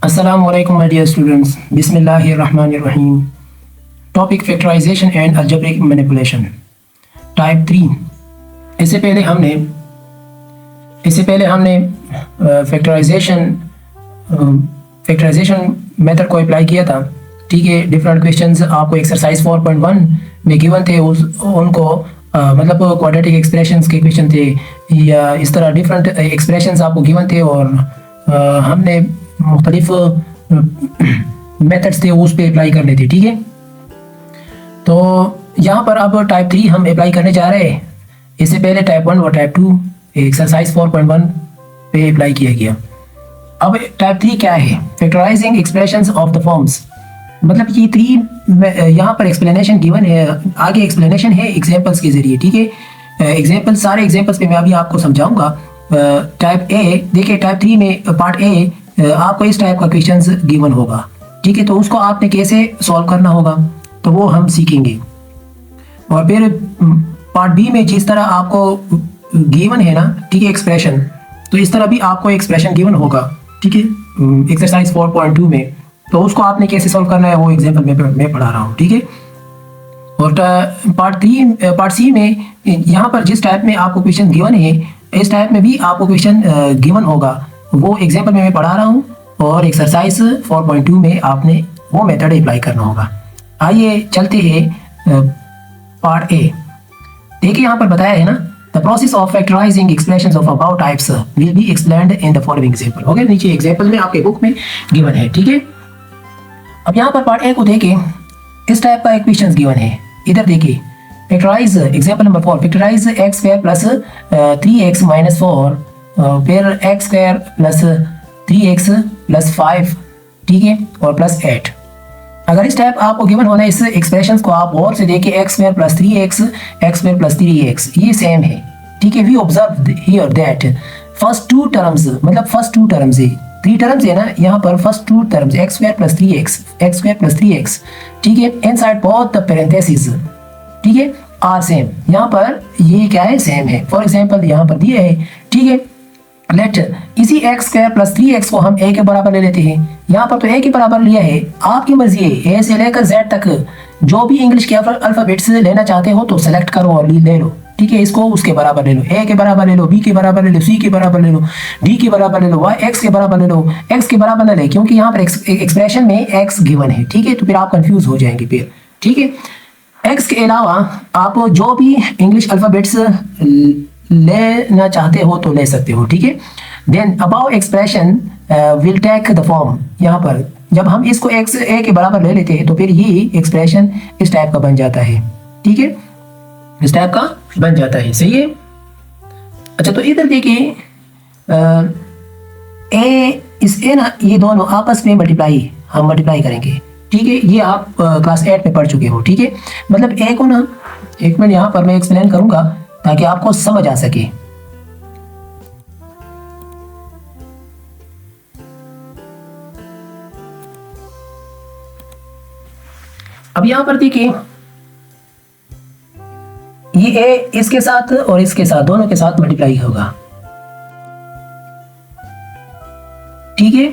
Assalamu alaikum my dear students. Bismillahirrahmanirrahim. Topic factorization and algebraic manipulation. Type 3. इससे पहले हमने factorisation method को apply किया था। ठीक है, डिफरेंट क्वेश्चंस आपको एक्सरसाइज 4.1 में गिवन थे, उनको मतलब क्वाड्रेटिक एक्सप्रेशंस के क्वेश्चन थे या इस तरह डिफरेंट एक्सप्रेशंस आपको गिवन थे और हमने मुख्तलिफ मेथड्स थे उस पर अप्लाई करने थे। ठीक है, तो यहाँ पर अब टाइप 3 हम अप्लाई करने जा रहे हैं। इससे पहले टाइप 1 और टाइप 2 एक्सरसाइज 4.1 पे अप्लाई किया गया। अब टाइप 3 क्या है? Factorising expressions of the forms. मतलब ये 3 यहाँ पर एक्सप्लेनेशन गिवन है, आगे एक्सप्लेनेशन है एग्जांपल्स के जरिए। ठीक है, एग्जांपल सारे एग्जांपल्स पे मैं अभी आपको समझाऊंगा। टाइप ए देखिए, टाइप 3 में पार्ट ए आपको इस टाइप का क्वेश्चंस गिवन होगा। ठीक है, तो उसको आपने कैसे सॉल्व करना होगा तो वो हम सीखेंगे। और फिर पार्ट बी में जिस तरह आपको गिवन है ना, ठीक है, एक्सप्रेशन, तो इस तरह भी आपको एक्सप्रेशन गिवन होगा। ठीक है, एक्सरसाइज 4.2 में, तो उसको आपने कैसे सॉल्व करना है वो एग्जाम्पल मैं पढ़ा रहा हूँ। ठीक है, और पार्ट सी में यहाँ पर जिस टाइप में आपको क्वेश्चन गिवन है, इस टाइप में भी आपको क्वेश्चन गिवन होगा, वो एग्जाम्पल में मैं पढ़ा रहा हूँ। और एक्सरसाइज 4.2 में आपने वो मेथड अप्लाई करना होगा। आइए चलते हैं पार्ट ए। देखिए यहाँ पर बताया है ना, the process of factorising expressions of about types will be explained in the following example. Okay, नीचे एग्जाम्पल में आपके बुक में गिवन है। ठीक है, अब यहाँ पर पार्ट ए को देखें, इस टाइप का एक क्वेश्चन गिवन है। इधर देखिए, factorise example number 4, factorise x square plus 3x minus 4 फिर x square plus 3x plus 5, ठीक है, और प्लस 8। अगर इस टाइप आपको गिवन होना है, इस एक्सप्रेशंस को आप गौर से देखिए, x square plus 3x, x square plus 3x ये सेम है। ठीक है, we observe here that first 2 terms, मतलब फर्स्ट 2 टर्म्स है, 3 टर्म्स है ना, यहाँ पर first 2 terms x square plus 3x, x square plus 3x, ठीक है, इनसाइड बोथ द पैरेंथेसिस, ठीक है, आर सेम। यहाँ पर ये क्या है? सेम है। फॉर एग्जाम्पल यहाँ पर दिए है। ठीक है, लेट इसी एक्स स्क्वायर प्लस 3x को हम a के बराबर ले लेते हैं। यहाँ पर तो a के बराबर लिया है, आपकी मर्जी है, a से लेकर z तक जो भी इंग्लिश के अल्फाबेट्स लेना चाहते हो तो सेलेक्ट करो और ले लो। ठीक है, इसको उसके बराबर ले लो, a के बराबर ले लो, b के बराबर ले लो, c के बराबर ले लो, d के बराबर ले लो, y x के बराबर ले लो, x के बराबर ले ले, क्योंकि यहाँ पर एक्सप्रेशन में x गिवन है। ठीक है, तो फिर आप कंफ्यूज हो जाएंगे फिर। ठीक है, x के अलावा आप जो भी इंग्लिश अल्फाबेट्स लेना चाहते हो तो ले सकते हो। ठीक है, then above expression will take the form. यहाँ पर जब हम इसको x a के बराबर ले लेते हैं तो फिर ये एक्सप्रेशन इस टाइप का बन जाता है। ठीक है, इस टाइप का बन जाता है। सही है। अच्छा, तो इधर देखिए, a ना, ये दोनों आपस में हम मल्टीप्लाई करेंगे। ठीक है, ये आप क्लास 8 में पढ़ चुके हो। ठीक है, मतलब a को ना, एक मिनट यहाँ पर मैं एक्सप्लेन करूंगा ताकि आपको समझ आ सके। अब यहां पर देखिए, ये a इसके साथ और इसके साथ दोनों के साथ मल्टीप्लाई होगा। ठीक है,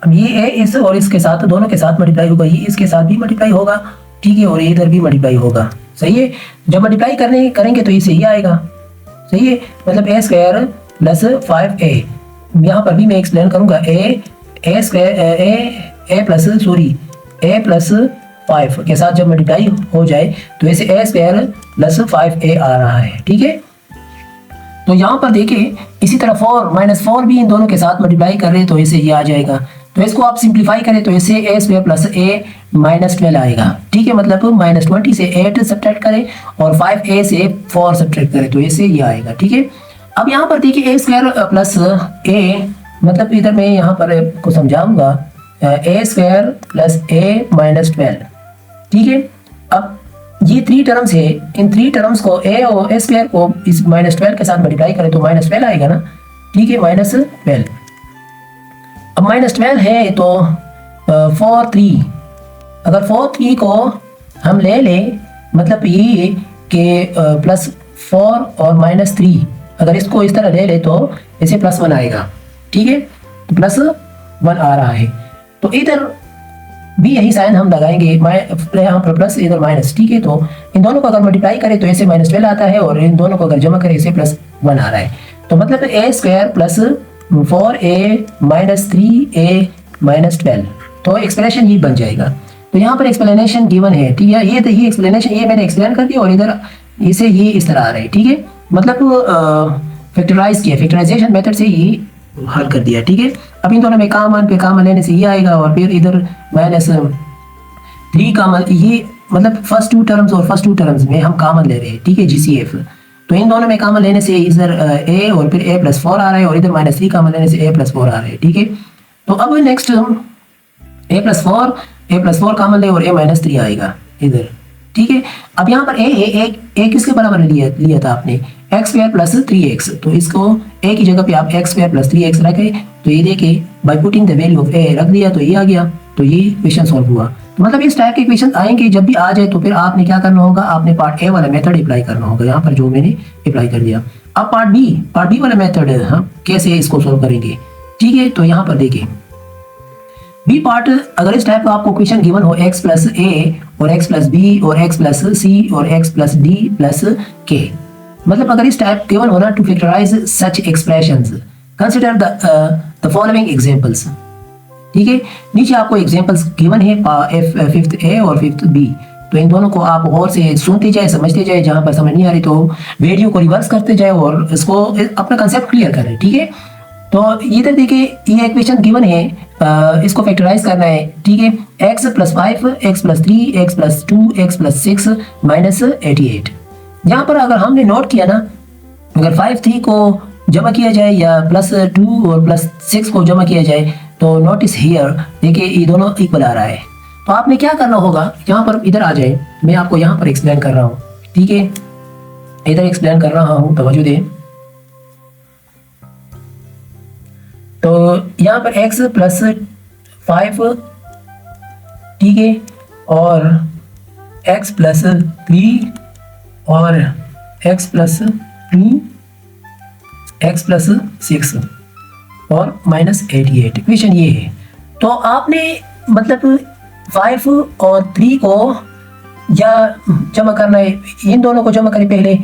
अब ये a इस और इसके साथ दोनों के साथ मल्टीप्लाई होगा, ये इसके साथ भी मल्टीप्लाई होगा। ठीक है, और इधर भी मल्टीप्लाई होगा। सही है, जब मल्टीप्लाई करेंगे तो ये सही आएगा। सही है, मतलब a स्क्वायर प्लस 5a, यहाँ पर भी मैं एक्सप्लेन करूंगा। a प्लस 5 के साथ जब मल्टीप्लाई हो जाए तो ऐसे a स्क्वायर प्लस 5a आ रहा है। ठीक है, तो यहाँ पर देखिए, इसी तरह 4 माइनस 4 भी इन दोनों के साथ मल्टीप्लाई कर रहे हैं तो ऐसे ये आ जाएगा। तो इसको आप सिंप्लीफाई करें तो ऐसे a square plus a minus 12 आएगा। ठीक है, मतलब माइनस 20 से 8 सब्ट्रैक्ट करें और 5a से 4 सब्ट्रैक्ट करें तो ऐसे ये आएगा। ठीक है, अब यहाँ पर देखिए, a स्क्वायर प्लस a, मतलब इधर मैं यहाँ पर को समझाऊंगा, a square plus a minus 12। ठीक है, अब ये 3 टर्म्स है, इन 3 टर्म्स को a और a स्क्वायर को इस माइनस 12 के साथ मल्टीप्लाई करें तो माइनस 12 आएगा ना। ठीक है, माइनस 12। अब माइनस 12 है तो 4 3, अगर 4 3 को हम ले लें, मतलब ये कि प्लस 4 और माइनस 3, अगर इसको इस तरह ले ले तो इसे +1 आएगा। ठीक है, तो प्लस 1 आ रहा है। तो इधर भी यही साइन हम लगाएंगे, यहाँ पर प्लस इधर माइनस, ठीक है। तो इन दोनों को अगर मल्टीप्लाई करें तो ऐसे -12 आता है, और इन दोनों को अगर जमा करें इसे +1 आ रहा है। तो मतलब a² plus 4a minus 3a minus 12, तो एक्सप्रेशन ये बन जाएगा। तो यहाँ पर एक्सप्लेनेशन गिवन है, ठीक है। ये एक्सप्लेनेशन ये मैंने एक्सप्लेन कर दिया, और इधर इसे ये इस तरह आ रहा है, ठीक है। मतलब फैक्टराइज किया, फैक्टराइजेशन मेथड से ये हल कर दिया, ठीक है। अब इन दोनों में कॉमन लेने से ये आएगा, और फिर इधर -3 कॉमन, ये मतलब फर्स्ट टू टर्म्स और फर्स्ट टू टर्म्स में हम कॉमन ले रहे हैं, ठीक है, GCF। तो इन दोनों में कॉमन लेने से इधर a और फिर a+4 आ रहा है, और इधर -3 कॉमन लेने से a+4 आ रहा है, ठीक है। तो अब नेक्स्ट हम a+4 कॉमन ले और a-3 आएगा इधर, ठीक है। अब यहाँ पर a किसके बराबर लिया था आपने, x² प्लस 3x, तो इसको a की जगह पे आप x² प्लस 3x रखे, तो ये देखिए by putting the value of a रख दिया, तो ये आ गया। तो ये क्वेश्चन सॉल्व हुआ। तो मतलब इस टाइप के क्वेश्चन आएंगे, जब भी आ जाए तो फिर आपने क्या करना होगा, आपने पार्ट ए वाला मेथड अप्लाई करना होगा, यहाँ पर जो मैंने अप्लाई कर दिया। अब पार्ट बी वाला मेथड हम कैसे इसको सॉल्व करेंगे, ठीक है। तो यहाँ पर देखिए बी पार्ट, अगर इस टाइप का आपको क्वेश्चन गिवन हो x प्लस a और x प्लस b और x प्लस c और x plus d plus k, मतलब अगर इस टाइप गिवन हो ना, to factorise such expressions consider the following examples, ठीक है। नीचे आपको एग्जांपल्स गिवन है, 5th A और 5th B। तो इन दोनों को आप और से सुनते जाए, समझते जाए, जहां पर समझ नहीं आ रही तो वीडियो को रिवर्स करते जाए और इसको अपना कंसेप्ट क्लियर करें, ठीक है। तो इधर देखिए ये इक्वेशन गिवन है, इसको फैक्टराइज करना है, ठीक है। x plus 5, x plus 3, x plus 2, x plus 6 minus 88। यहाँ पर अगर हमने नोट किया ना, अगर 5, 3 को जमा किया जाए या प्लस 2 और प्लस 6 को जमा किया जाए, तो नोटिस हियर देखिए ये दोनों इक्वल आ रहा है। तो आपने क्या करना होगा, यहाँ पर इधर आ जाए, मैं आपको यहाँ पर एक्सप्लेन कर रहा हूँ, ठीक है। इधर एक्सप्लेन कर रहा हूँ, तवज्जो दें। तो यहाँ पर x प्लस 5, ठीक है, और x प्लस 3 और x प्लस 2, x प्लस 6 और माइनस 88, इक्वेशन ये है। तो आपने मतलब 5 और 3 को या जमा करना है, इन दोनों को जमा करें पहले,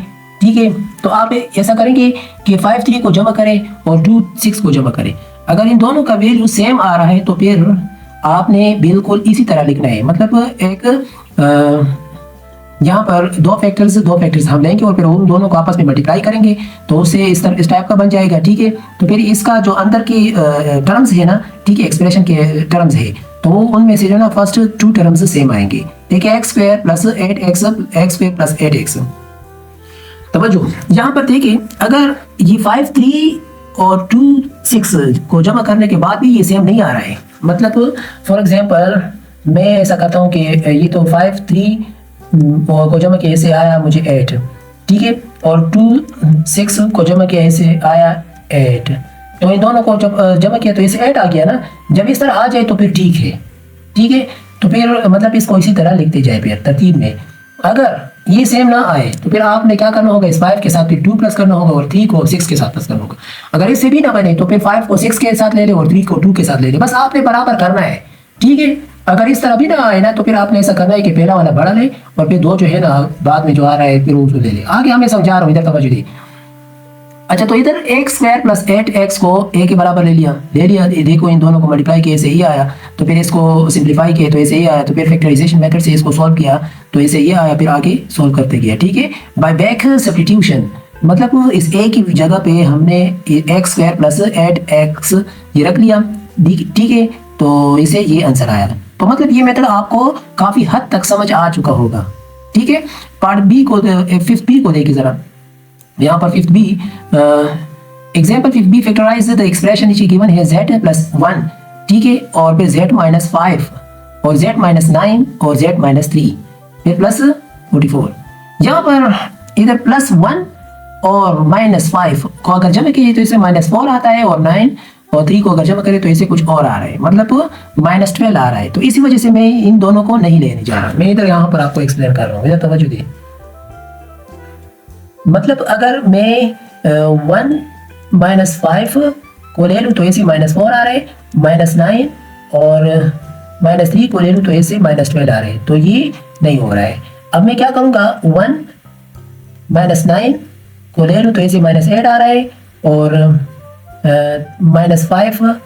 ठीक है। तो आप ऐसा करेंगे कि 5 3 को जमा करें और 2 6 को जमा करें। अगर इन दोनों का वैल्यू सेम आ रहा है तो फिर आपने बिल्कुल इसी तरह लिखना है, मतलब एक यहाँ पर दो फैक्टर्स हम लेंगे और फिर उन दोनों को आपस में मल्टीप्लाई करेंगे, तो उससे इस टाइप का बन जाएगा, ठीक है। तो फिर इसका जो अंदर की टर्म्स है ना, ठीक है, एक्सप्रेशन के टर्म्स है, तो उनमें से जो ना फर्स्ट 2 टर्म्स सेम आएंगे, देखिए x² plus 8x plus 8x। तवज्जो यहाँ पर देखिए, अगर ये 5 3 और 2 6 को जमा करने के बाद भी ये सेम नहीं आ रहा है, मतलब फॉर एग्जांपल मैं ऐसा करता हूँ कि ये तो 5 3 को जमा किया ऐसे आया मुझे 8, ठीक है, और 2 6 को जमा किया ऐसे आया 8। तो इन दोनों को जब जमा किया तो ऐसे 8 आ गया ना। जब इस तरह आ जाए तो फिर ठीक है, ठीक है। तो फिर मतलब इसको इसी तरह लिखते जाए फिर तरतीब में। अगर ये सेम ना आए तो फिर आपने क्या करना होगा, इस 5 के साथ फिर 2 प्लस करना होगा और 3 को 6 के साथ प्लस करना होगा। अगर इससे भी ना बने तो फिर 5 को 6 के साथ ले ले और 3 को 2 के साथ ले ले, बस आपने बराबर करना है, ठीक है। अगर इस तरह भी ना आए ना तो फिर आपने ऐसा करना है कि पहला वाला बड़ा ले और फिर 2 जो है ना बाद में जो आ रहा है फिर उसको ले ले। आगे हमें समझा रहा हूँ, इधर तवज्जो दी। अच्छा, तो इधर x² प्लस 8x को a के बराबर ले लिया, देखो इन दोनों को मल्टीप्लाई किया ऐसे ही आया, तो फिर इसको सिंप्लीफाई किया तो ऐसे ही आया, तो फिर फैक्टराइजेशन मेथड से इसको सॉल्व किया तो ऐसे ही आया, फिर आगे सॉल्व करते गया, ठीक है। बाय बैक सब्स्टिट्यूशन, मतलब इस a की जगह पे हमने x² प्लस 8x ये रख लिया, ठीक है। तो इसे ये आंसर आया। तो मतलब ये मेथड आपको काफी हद तक समझ आ चुका होगा, ठीक है। पार्ट बी को 5th B को देखिए जरा, यहाँ पर 5th B example 5th B factorise the expression नीचे गिवन है z प्लस 1, ठीक है, और फिर z माइनस 5 और z माइनस 9 और z माइनस 3 फिर प्लस 44। यहाँ पर इधर प्लस 1 और माइनस 5 को अगर जमा कीजिए तो इसे -4 आता है, और 9 और 3 को अगर जमा करें तो इसे कुछ और आ रहा है, मतलब -12 आ रहा है। तो इसी वजह से मैं इन दोनों को नहीं लेने जा रहा, मैं इधर यहाँ पर आपको एक्सप्लेन कर रहा हूँ, इधर तवज्जो दी। मतलब अगर मैं 1 - 5 को ले लूँ तो ऐसे -4 आ रहे, -9 और -3 को ले लूँ तो ऐसे -12 आ रहे, तो ये नहीं हो रहा है। अब मैं क्या करूँगा, 1 -9 को ले लूँ तो ऐसे -8 आ रहा है और -5,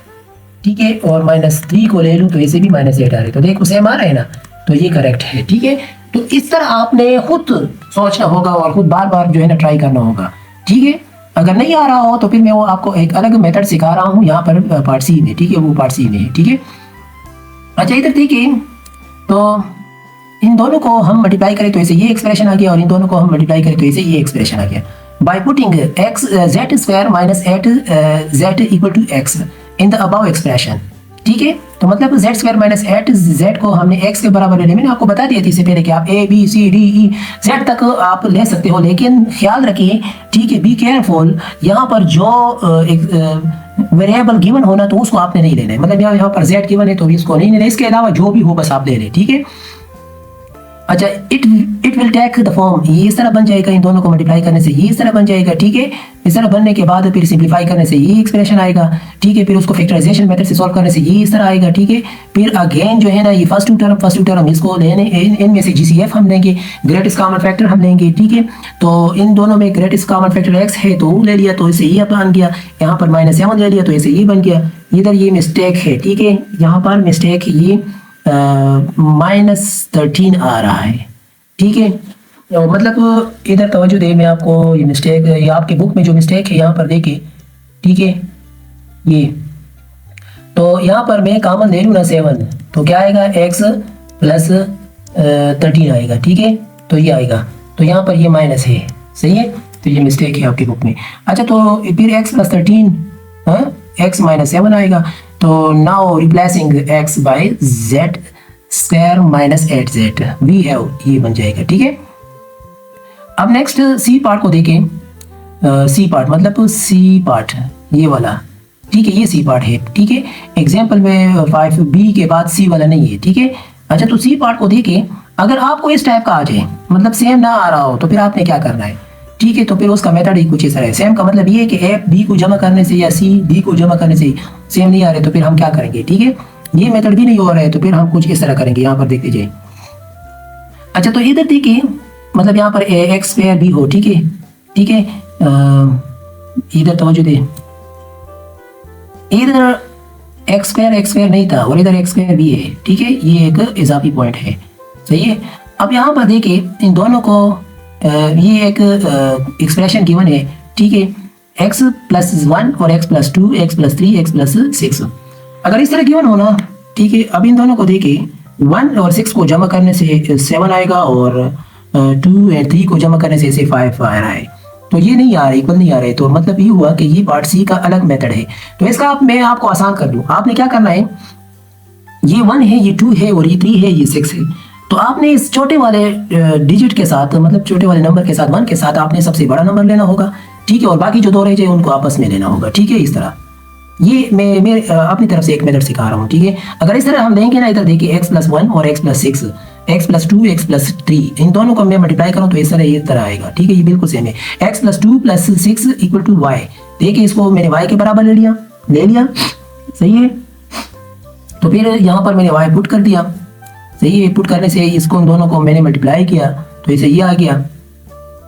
ठीक है, और -3 को ले लूँ तो ऐसे भी -8 आ रहे, तो देखो सेम आ रहा है ना, तो ये करेक्ट है, ठीक है। तो इस तरह आपने खुद सोचना होगा और खुद बार बार जो है ना ट्राई करना होगा, ठीक है। अगर नहीं आ रहा हो तो फिर मैं वो आपको एक अलग मेथड सिखा रहा हूँ यहाँ पर पार्ट सी में, ठीक है, वो पार्ट सी में है, ठीक है। अच्छा इधर देखिए, तो इन दोनों को हम मल्टीप्लाई करें तो ऐसे ये एक्सप्रेशन आ गया और इन दोनों को हम मल्टीप्लाई करें तो ऐसे ये एक्सप्रेशन आ गया। By putting x z square minus 8z equal to x in the above expression, ठीक है। तो मतलब z स्क्वायर माइनस 8z को हमने x के बराबर ले लिया। मैंने आपको बता दिया था इससे पहले कि आप a b c d e z तक आप ले सकते हो, लेकिन ख्याल रखिए, ठीक है, बी केयरफुल, यहाँ पर जो एक वेरिएबल गिवन होना तो उसको आपने नहीं लेना है। मतलब यहाँ पर z गिवन है तो इसको नहीं लेना, इसके अलावा जो भी हो बस आप ले लें, ठीक है। अच्छा it will take the form, ये इस तरह बन जाएगा, इन दोनों को मल्टीप्लाई करने से ये इस तरह बन जाएगा, ठीक है। इस तरह बनने के बाद फिर सिंप्लीफाई करने से ये एक्सप्रेशन आएगा, ठीक है। फिर उसको फैक्टराइजेशन मेथड से सॉल्व करने से ये इस तरह आएगा, ठीक है। फिर अगेन जो है ना ये फर्स्ट टू टर्म इसको लेने, इनमें से GCF हम लेंगे, ग्रेटेस्ट कॉमन फैक्टर हम लेंगे, ठीक है। तो इन दोनों में ग्रेटेस्ट कॉमन फैक्टर x है तो वो ले लिया तो इसे ये बन गया, यहाँ पर -7 ले लिया तो इसे ये बन गया। इधर ये मिस्टेक है, ठीक है, यहाँ पर मिस्टेक ये -13 आ रहा है, ठीक है। मतलब इधर तवज्जो दे, मैं आपको ये मिस्टेक, ये आपके बुक में जो मिस्टेक है यहाँ पर देखिए, ठीक है। ये तो यहाँ पर मैं कॉमन ले लूँ ना 7, तो क्या आएगा, x प्लस 13 आएगा, ठीक है। तो ये आएगा, तो यहाँ पर ये माइनस है, सही है, तो ये मिस्टेक है आपके बुक में। अच्छा तो फिर x प्लस 13, हाँ, x माइनस 7 आएगा। तो now replacing x by z square minus 8z we have, ये बन जाएगा, ठीक है। अब नेक्स्ट सी पार्ट को देखें। सी पार्ट मतलब सी पार्ट ये वाला, ठीक है, ये सी पार्ट है, ठीक है। एग्जाम्पल में 5b के बाद सी वाला नहीं है, ठीक है। अच्छा तो सी पार्ट को देखें, अगर आपको इस टाइप का आ जाए, मतलब सेम ना आ रहा हो, तो फिर आपने क्या करना है, ठीक है। तो फिर उसका मेथड ही कुछ इस तरह है। सेम का मतलब ये है कि ए बी को जमा करने से या सी डी को जमा करने से सेम नहीं आ रहे, तो फिर हम क्या करेंगे, ठीक है। ये मेथड भी नहीं हो रहा है तो फिर हम कुछ इस तरह करेंगे, यहाँ पर देख लीजिए। अच्छा तो इधर देखिए, मतलब यहाँ पर एक्स स्क्वायर भी हो, ठीक है, ठीक है। इधर तवज्जो दे, इधर एक्स स्क्वायर नहीं था और इधर एक्स स्क्वायर भी है, ठीक है। ये एक इजाफी पॉइंट है, सही है। अब यहाँ पर देखिए इन दोनों को ये एक एक्सप्रेशन गिवन है, ठीक है, x प्लस 1 और x plus 2, x plus 3, x plus 6। अगर इस तरह गिवन होना, ठीक है। अब इन दोनों को देखिए, 1 और 6 को जमा करने से 7 आएगा और 2 और 3 को जमा करने से 5 आ रहा है, तो ये नहीं आ रहा, इक्वल नहीं आ रहे। तो मतलब ये हुआ कि ये पार्ट सी का अलग मेथड है। तो इसका मैं आपको आसान कर दूं, आपने क्या करना है, ये 1 है, ये 2 है और ये 3 है, ये 6 है। तो आपने इस छोटे वाले डिजिट के साथ, मतलब छोटे वाले नंबर के साथ 1 के साथ आपने सबसे बड़ा नंबर लेना होगा, ठीक है, और बाकी जो 2 रह जाए उनको आपस में लेना होगा, ठीक है। इस तरह ये मैं अपनी तरफ से एक मेथड सिखा रहा हूँ, ठीक है। अगर इस तरह हम लेंगे ना, इधर देखिए x प्लस 1 और x plus 6, x plus 2, x plus 3, इन दोनों को मैं मल्टीप्लाई करूँ तो इस तरह ये तरह आएगा, ठीक है। ये बिल्कुल सेम है, x plus 2 plus 6 equal to y। देखिए इसको मैंने y के बराबर ले लिया, सही है। तो फिर यहाँ पर मैंने y पुट कर दिया, सही है। पुट करने से इसको दोनों को मैंने मल्टीप्लाई किया तो इसे ये आ गया,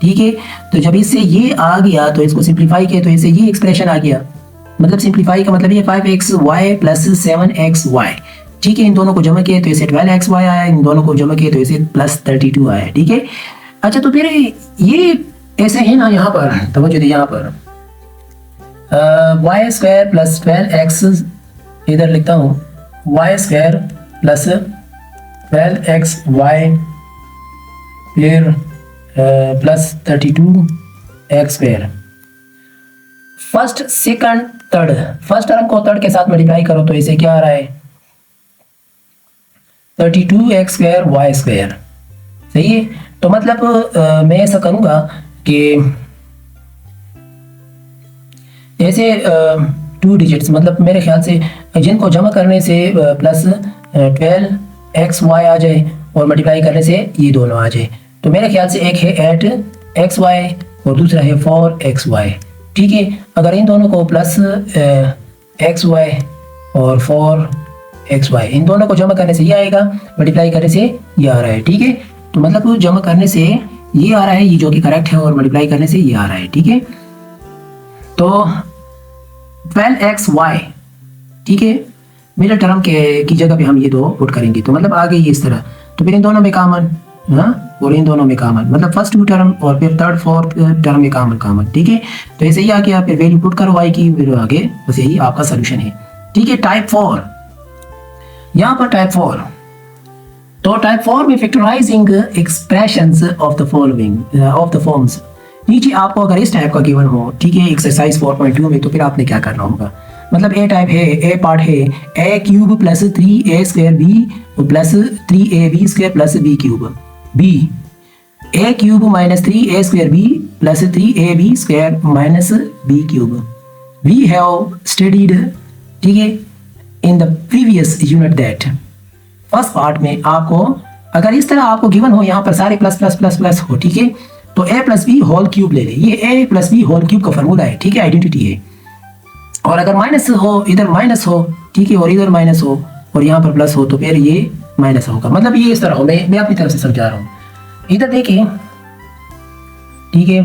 ठीक है। तो जब इससे ये आ गया तो इसको सिंप्लीफाई किया तो इसे ये एक्सप्रेशन आ गया। मतलब सिंप्लीफाई का मतलब ये 5xy प्लस 7xy, ठीक है। इन दोनों को जमा किया तो इसे 12xy आया, इन दोनों को जमा किया तो इसे प्लस 32 आया, ठीक है। अच्छा तो फिर ये ऐसे है ना, यहाँ पर तवज्जो दे, यहाँ पर y स्क्वायर प्लस 12x, इधर लिखता हूँ y स्क्वायर प्लस 12xy फिर plus 32x square. First second third, first term को थर्ड के साथ मल्टीप्लाई करो तो इसे क्या आ रहा है, 32x स्क्वायर y स्क्वायर, सही है। तो मतलब मैं ऐसा करूँगा कि ऐसे 2 डिजिट्स, मतलब मेरे ख्याल से जिनको जमा करने से प्लस 12xy आ जाए और मल्टीप्लाई करने से ये दोनों आ जाए। तो मेरे ख्याल से एक है 8xy और दूसरा है 4xy, ठीक है। अगर इन दोनों को प्लस एक्स वाई और 4xy, इन दोनों को जमा करने से ये आएगा, मल्टीप्लाई करने से ये आ रहा है। ठीक है, तो मतलब जमा करने से ये आ रहा है, ये जो कि करेक्ट है, और मल्टीप्लाई करने से ये आ रहा है। ठीक है, तो 12xy, ठीक है, मिडिल टर्म की जगह पे हम ये दो पुट करेंगे, तो मतलब आगे ये इस तरह, तो फिर इन दोनों में कॉमन, हाँ, और इन दोनों में कॉमन, मतलब फर्स्ट टू टर्म और फिर थर्ड फोर्थ टर्म में कॉमन। ठीक है, तो ऐसे ही आ गया, फिर वैल्यू पुट करो y की, फिर आगे बस यही आपका सोल्यूशन है। ठीक है, टाइप 4, यहाँ पर टाइप 4, तो टाइप 4 में factorising expressions of the following of the forms, नीचे आपको अगर इस टाइप का गिवन हो, ठीक है, एक्सरसाइज 4.2 में, तो फिर आपने क्या करना होगा, मतलब ए टाइप है, ए पार्ट है a cube plus 3a² b plus 3ab square plus B cube, b a cube minus 3a² b plus 3ab square minus B cube. We have studied, ठीक है, in the previous unit that, first part में आपको अगर इस तरह आपको given हो, यहाँ पर सारे प्लस प्लस प्लस प्लस हो, ठीक है, तो a plus B whole cube ले ले, ये a plus B whole cube का फॉर्मूला है। ठीक है, आइडेंटिटी है, और अगर माइनस हो, इधर माइनस हो, ठीक है, और इधर माइनस हो और यहाँ पर प्लस हो, तो फिर ये माइनस होगा, मतलब ये इस तरह हो, मैं अपनी तरफ से समझा रहा हूँ। इधर देखिए, ठीक है,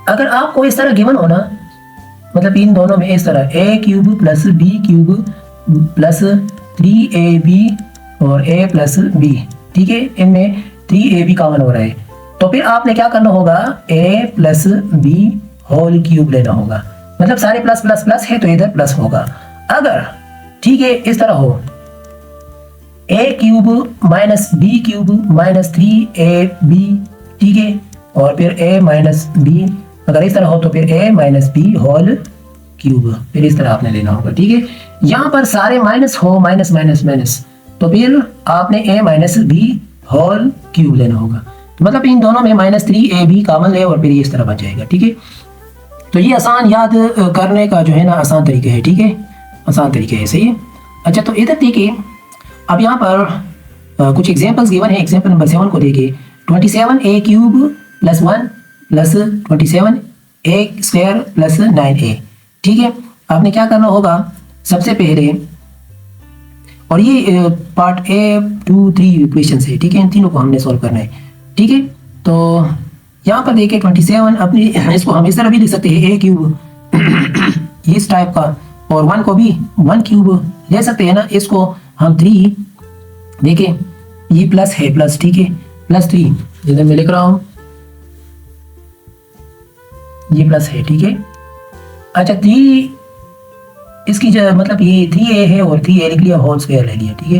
अगर आपको इस तरह गिवन हो ना, मतलब इन दोनों में इस तरह a cube plus B cube plus 3ab और a प्लस बी, ठीक है, इनमें 3ab कॉमन हो रहा है, तो फिर आपने क्या करना होगा, a plus B whole cube लेना होगा, मतलब सारे प्लस प्लस प्लस है तो इधर प्लस होगा। अगर, ठीक है, इस तरह हो a cube minus B cube minus 3ab, ठीक है, और फिर a माइनस बी, अगर इस तरह हो तो फिर a minus B whole cube, फिर इस तरह आपने लेना होगा। ठीक है, यहाँ पर सारे माइनस हो, माइनस माइनस माइनस, तो फिर आपने a minus B whole cube लेना होगा, तो मतलब इन दोनों में माइनस 3ab कॉमन ले और फिर ये इस तरह बन जाएगा। ठीक है, तो ये आसान याद करने का जो है ना आसान तरीके है। ठीक है, आसान तरीके है, सही है। अच्छा, तो इधर देखिए, अब यहाँ पर कुछ एग्जांपल्स गिवन है। एग्जांपल नंबर 7 को देखिए, 27a cube plus 1 plus 27a square plus 9a। ठीक है, आपने क्या करना होगा, सबसे पहले, और ये पार्ट A 2 3 इक्वेशन है, ठीक है, इन तीनों को हमने सॉल्व करना है। ठीक है, तो यहाँ पर देखिए 27, अपनी इसको हम इस तरह भी लिख सकते हैं, a क्यूब इस टाइप का, और 1 को भी 1 क्यूब ले सकते हैं ना, इसको हम 3, देखिए ये प्लस है, प्लस, ठीक है, प्लस 3 जिधर मैं लिख रहा हूँ ये प्लस है। ठीक है, अच्छा 3 इसकी मतलब ये 3a है और 3a लिख लिया, होल स्क्वायर ले लिया। ठीक है,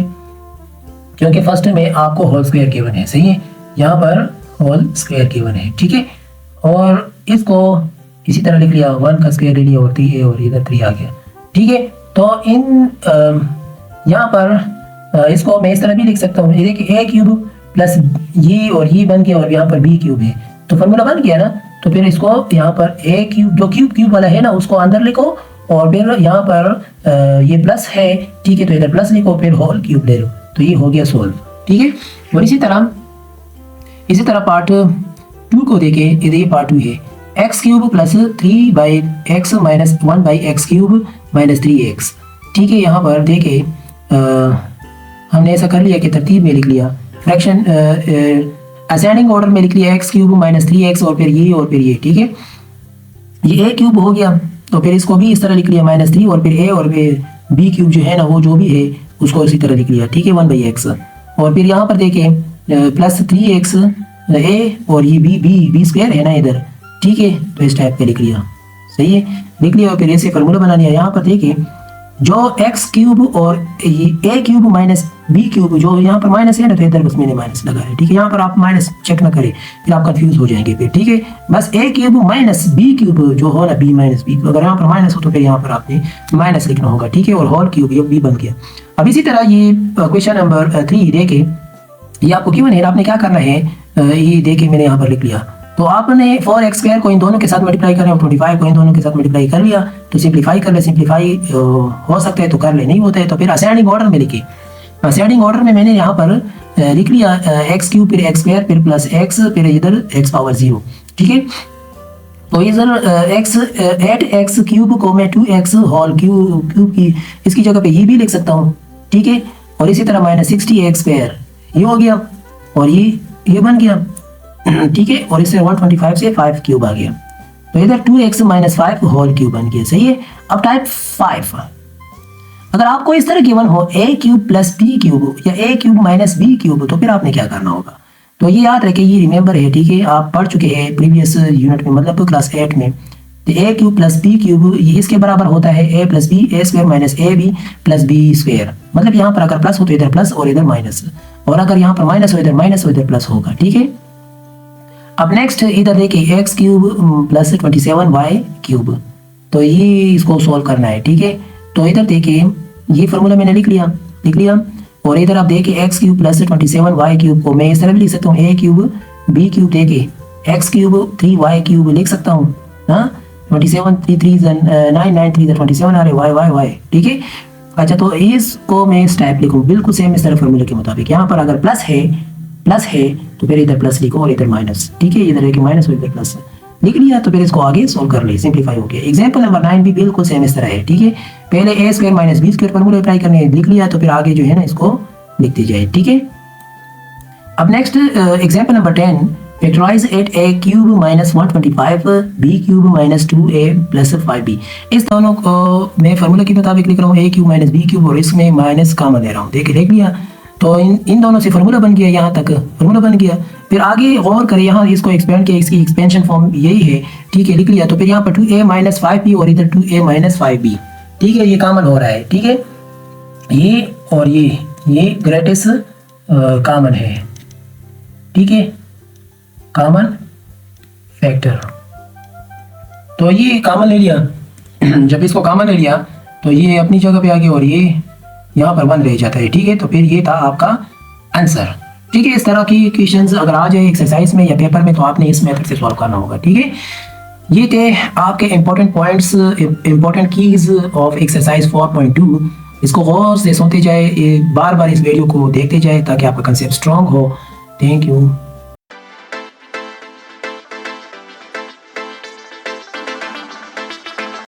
क्योंकि फर्स्ट में आपको होल स्क्वायर गिवन है, सही है, यहाँ पर होल स्क्वायर गिवन है। ठीक है, और इसको इसी तरह लिख लिया, 1 का स्क्वायर ले लिया और 3a और इधर 3 आ गया। ठीक है, तो इन यहाँ पर इसको मैं इस तरह भी लिख सकता हूँ, ये देखिए a क्यूब प्लस ये और ये बन गया और यहाँ पर b क्यूब है, तो फॉर्मूला बन गया ना। तो फिर इसको यहाँ पर a क्यूब, जो क्यूब वाला है ना, उसको अंदर लिखो, और फिर यहाँ पर ये प्लस है, ठीक है, तो इधर प्लस लिखो, फिर होल क्यूब ले लो, तो ये हो गया सोल्व। ठीक है, और इसी तरह पार्ट 2 को देखें, ये पार्ट 2 है, x cube plus 3/x minus 1/x cube minus 3x। ठीक है, यहाँ पर देखें हमने ऐसा कर लिया कि तरतीब में लिख लिया, फ्रैक्शन असेंडिंग ऑर्डर में लिख लिया, एक्स क्यूब माइनस 3x और फिर ये। ठीक है, ये a क्यूब हो गया, तो फिर इसको भी इस तरह लिख लिया -3 और फिर a और फिर b क्यूब जो है ना, वो जो भी है उसको इसी तरह लिख लिया। ठीक है, 1/x, और फिर यहाँ पर देखें प्लस 3x a और ये b स्क्वायर है ना इधर। ठीक है, तो इस टाइप पे लिख लिया, सही है, लिख लिया, और फिर ऐसे फार्मूला बना लिया। यहाँ पर देखिए जो x क्यूब और ये a cube minus b cube, जो यहाँ पर माइनस है ना, तो इधर बस मैंने माइनस लगा है। ठीक है, यहाँ पर आप माइनस चेक ना करें, फिर आप कंफ्यूज हो जाएंगे फिर। ठीक है, बस a cube minus b cube जो हो ना, b माइनस b, अगर यहाँ पर माइनस हो तो फिर यहाँ पर आपने माइनस लिखना होगा। ठीक है, और होल क्यूब ये b बन गया। अब इसी तरह ये क्वेश्चन नंबर 3 देखे, ये आपको गिवन है, आपने क्या करना है, ये देखे मैंने यहाँ पर लिख लिया, तो आपने 4x स्क्वायर को इन दोनों के साथ मल्टीप्लाई करना है, 25 को इन दोनों के साथ मल्टीप्लाई कर लिया, तो सिंप्लीफाई कर ले, सिंप्लीफाई हो सकता है तो कर ले, नहीं होता है तो फिर असेंडिंग ऑर्डर में लिखिए। असेंडिंग ऑर्डर में मैंने यहाँ पर लिख लिया x क्यूब फिर x स्क्वायर फिर प्लस x फिर इधर x पावर 0। ठीक है, तो इधर एक्स 8x क्यूब को मैं 2x होल क्यूब की इसकी जगह पे ये भी लिख सकता हूँ, ठीक है। और इसी तरह -60x स्क्वायर ये हो गया और ये बन गया, ठीक है। और इससे 125 से 5 क्यूब आ गया, तो इधर 2x - 5 होल क्यूब बन गया, सही है। अब टाइप 5, अगर आपको इस तरह गिवन हो a cube plus b cube या a cube minus b cube, तो फिर आपने क्या करना होगा। तो ये याद रखें, ये रिमेंबर है, ठीक है। आप पढ़ चुके हैं प्रीवियस यूनिट में, मतलब क्लास 8 में। तो a cube plus b cube ये इसके बराबर होता है a plus B A square minus A B plus B square. मतलब यहाँ पर अगर प्लस हो तो इधर प्लस और इधर माइनस, और अगर यहाँ पर माइनस हो इधर माइनस हो इधर प्लस होगा, ठीक है। अब नेक्स्ट इधर देखिए x cube plus 27y cube, तो ये इसको सॉल्व करना है, ठीक है। तो इधर देखिए ये फार्मूला मैंने लिख लिया। और इधर आप देखिए x cube plus 27y cube को मैं इस तरह भी लिख सकता हूँ, ए क्यूब बी क्यूब देखिए एक्स क्यूब 3y क्यूब लिख सकता हूँ, हाँ 27 3 3 9 9 3 27 आ रहे y, ठीक है। अच्छा, तो इसको मैं इस टाइप लिखूँ बिल्कुल सेम इस तरह फार्मूला के मुताबिक। यहाँ पर अगर प्लस है तो फिर इधर प्लस लिखो और इधर माइनस, ठीक है। इधर एक माइनस और इधर प्लस लिख लिया, तो फिर इसको आगे सोल्व कर ले, सिंपलीफाई हो गया। एग्जांपल नंबर 9 भी बिल्कुल सेम इस तरह है, ठीक है। पहले a square minus b square formula apply करने लिख लिया, तो फिर आगे जो है ना इसको लिखते जाए, ठीक है। अब next example number 10, factorize 8a cube minus 125 b cube minus 2a plus 5b। इस दोनों को मैं फार्मूला के मुताबिक लिख रहा हूँ, a cube minus b cube, और इसमें माइनस कॉमन ले रहा हूँ, देख लिया। तो इन दोनों से फार्मूला बन गया, यहाँ तक फार्मूला बन गया। फिर आगे गौर करें, यहाँ इसको एक्सपेंड किया, इसकी एक्सपेंशन फॉर्म यही है, ठीक है, लिख लिया। तो फिर यहाँ पर 2a माइनस 5b और इधर 2a माइनस 5b, ठीक है, ये कॉमन हो रहा है, ठीक है। ये और ये ग्रेटेस्ट कॉमन है, ठीक है, कॉमन फैक्टर। तो ये कॉमन ले लिया। जब इसको कॉमन ले लिया तो ये अपनी जगह पे आ गया और ये यहाँ पर 1 रह जाता है, ठीक है। तो फिर ये था आपका आंसर, ठीक है। इस तरह की क्वेश्चंस अगर आ जाए एक्सरसाइज में या पेपर में, तो आपने इस मेथड से सॉल्व करना होगा, ठीक है। ये थे आपके important points, important keys of exercise 4.2। इसको गौर से सुनते जाए, बार बार इस वीडियो को देखते जाए ताकि आपका कंसेप्ट स्ट्रॉन्ग हो। Thank you.